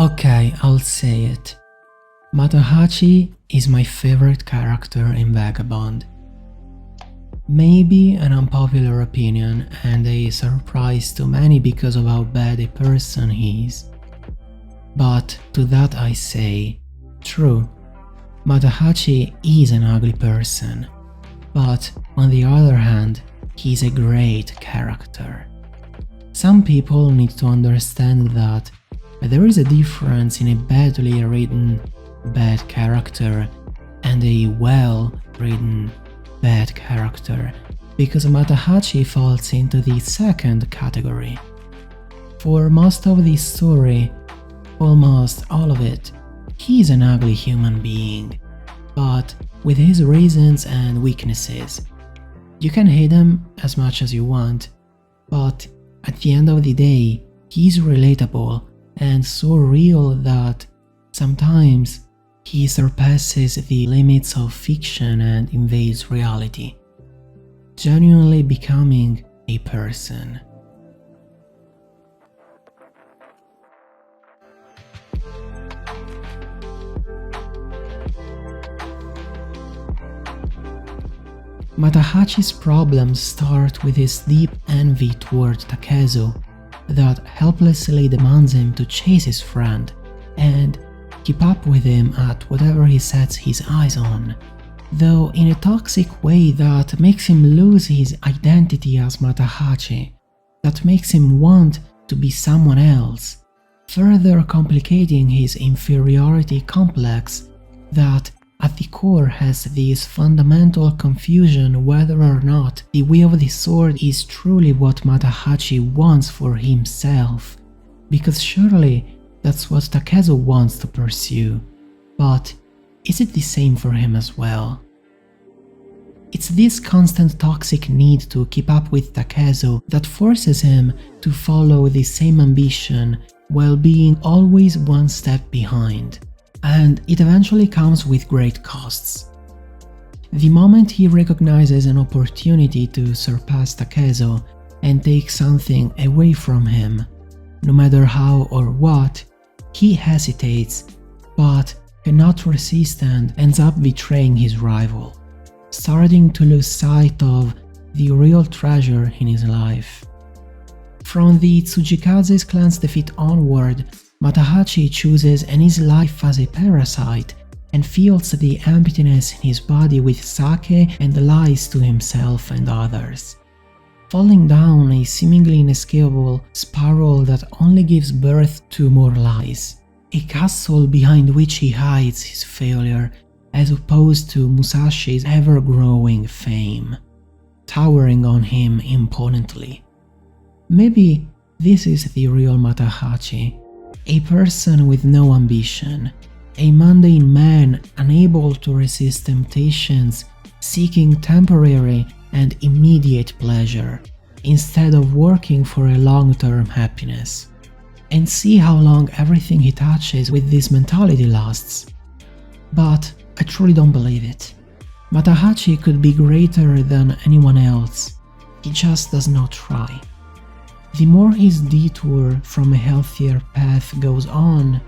Okay, I'll say it. Matahachi is my favorite character in Vagabond. Maybe an unpopular opinion and a surprise to many because of how bad a person he is. But to that I say, true, Matahachi is an ugly person, but on the other hand, he's a great character. Some people need to understand that there is a difference in a badly written bad character and a well-written bad character, because Matahachi falls into the second category. For most of the story, almost all of it, he's an ugly human being, but with his reasons and weaknesses. You can hate him as much as you want, but at the end of the day, he's relatable and so real that sometimes he surpasses the limits of fiction and invades reality, genuinely becoming a person. Matahachi's problems start with his deep envy toward Takezo that helplessly demands him to chase his friend and keep up with him at whatever he sets his eyes on, though in a toxic way that makes him lose his identity as Matahachi, that makes him want to be someone else, further complicating his inferiority complex that at the core has this fundamental confusion whether or not the way of the sword is truly what Matahachi wants for himself, because surely that's what Takezo wants to pursue, but is it the same for him as well? It's this constant toxic need to keep up with Takezo that forces him to follow the same ambition while being always one step behind. And it eventually comes with great costs. The moment he recognizes an opportunity to surpass Takezo and take something away from him, no matter how or what, he hesitates, but cannot resist and ends up betraying his rival, starting to lose sight of the real treasure in his life. From the Tsujikaze's clan's defeat onward, Matahachi chooses Eni's life as a parasite and fills the emptiness in his body with sake and lies to himself and others, falling down a seemingly inescapable spiral that only gives birth to more lies, a castle behind which he hides his failure as opposed to Musashi's ever-growing fame, towering on him imponently. Maybe this is the real Matahachi. A person with no ambition, a mundane man unable to resist temptations, seeking temporary and immediate pleasure, instead of working for a long-term happiness. And see how long everything he touches with this mentality lasts. But I truly don't believe it. Matahachi could be greater than anyone else, he just does not try. The more his detour from a healthier path goes on,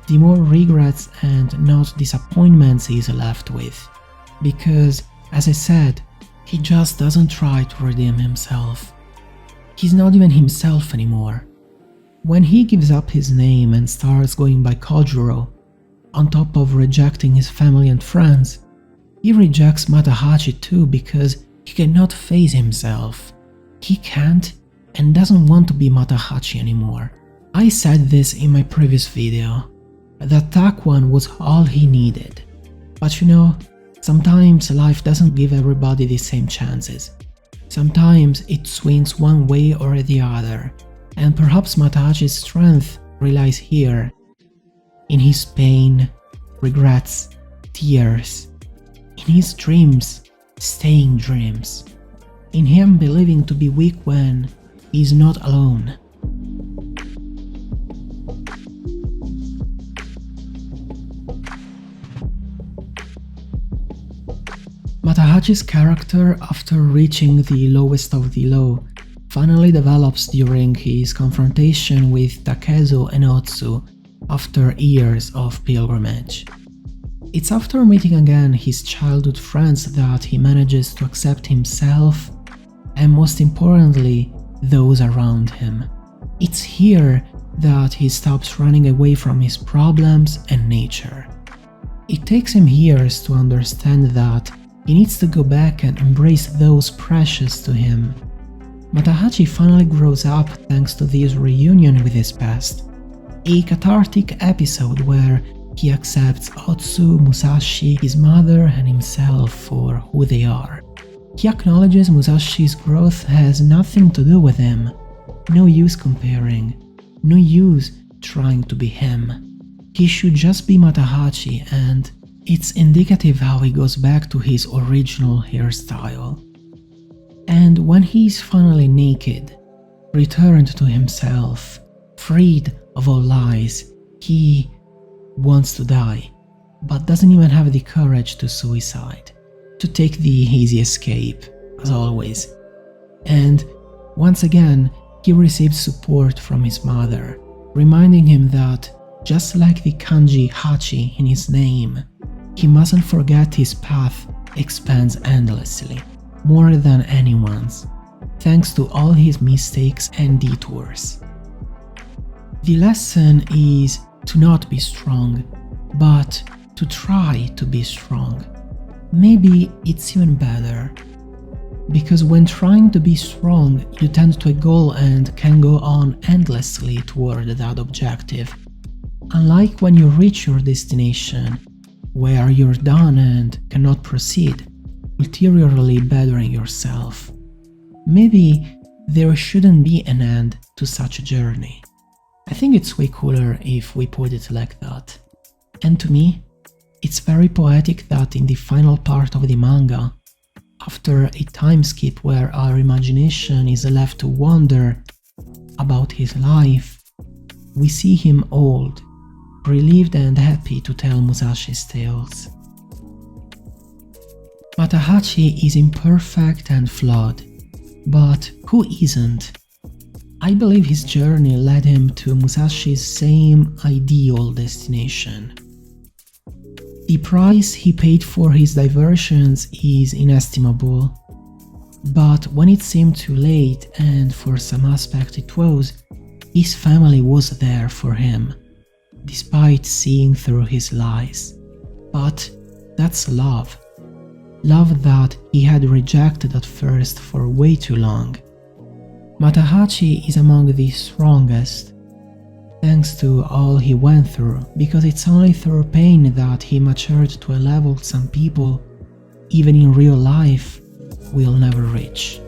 the more regrets and not disappointments he's left with. Because, as I said, he just doesn't try to redeem himself. He's not even himself anymore. When he gives up his name and starts going by Kojuro, on top of rejecting his family and friends, he rejects Matahachi too because he cannot face himself. He can't and doesn't want to be Matahachi anymore. I said this in my previous video, that Takuan was all he needed. But you know, sometimes life doesn't give everybody the same chances. Sometimes it swings one way or the other, and perhaps Matahachi's strength relies here, in his pain, regrets, tears, in his dreams, staying dreams, in him believing to be weak when he's not alone. Matahachi's character, after reaching the lowest of the low, finally develops during his confrontation with Takezo and Otsu, after years of pilgrimage. It's after meeting again his childhood friends that he manages to accept himself and, most importantly, those around him. It's here that he stops running away from his problems and nature. It takes him years to understand that he needs to go back and embrace those precious to him. Matahachi finally grows up thanks to this reunion with his past, a cathartic episode where he accepts Otsu, Musashi, his mother, and himself for who they are. He acknowledges Musashi's growth has nothing to do with him. No use comparing, no use trying to be him. He should just be Matahachi, and it's indicative how he goes back to his original hairstyle. And when he's finally naked, returned to himself, freed of all lies, he wants to die, but doesn't even have the courage to suicide, to take the easy escape, as always. And once again, he receives support from his mother, reminding him that, just like the kanji Hachi in his name, he mustn't forget his path expands endlessly, more than anyone's, thanks to all his mistakes and detours. The lesson is to not be strong, but to try to be strong. Maybe it's even better, because when trying to be strong, you tend to a goal and can go on endlessly toward that objective. Unlike when you reach your destination, where you're done and cannot proceed, ulteriorly bettering yourself. Maybe there shouldn't be an end to such a journey. I think it's way cooler if we put it like that. And to me, it's very poetic that in the final part of the manga, after a time skip where our imagination is left to wonder about his life, we see him old, relieved and happy to tell Musashi's tales. Matahachi is imperfect and flawed, but who isn't? I believe his journey led him to Musashi's same ideal destination. The price he paid for his diversions is inestimable, but when it seemed too late, and for some aspect it was, his family was there for him, despite seeing through his lies. But that's love. Love that he had rejected at first for way too long. Matahachi is among the strongest, thanks to all he went through, because it's only through pain that he matured to a level some people, even in real life, will never reach.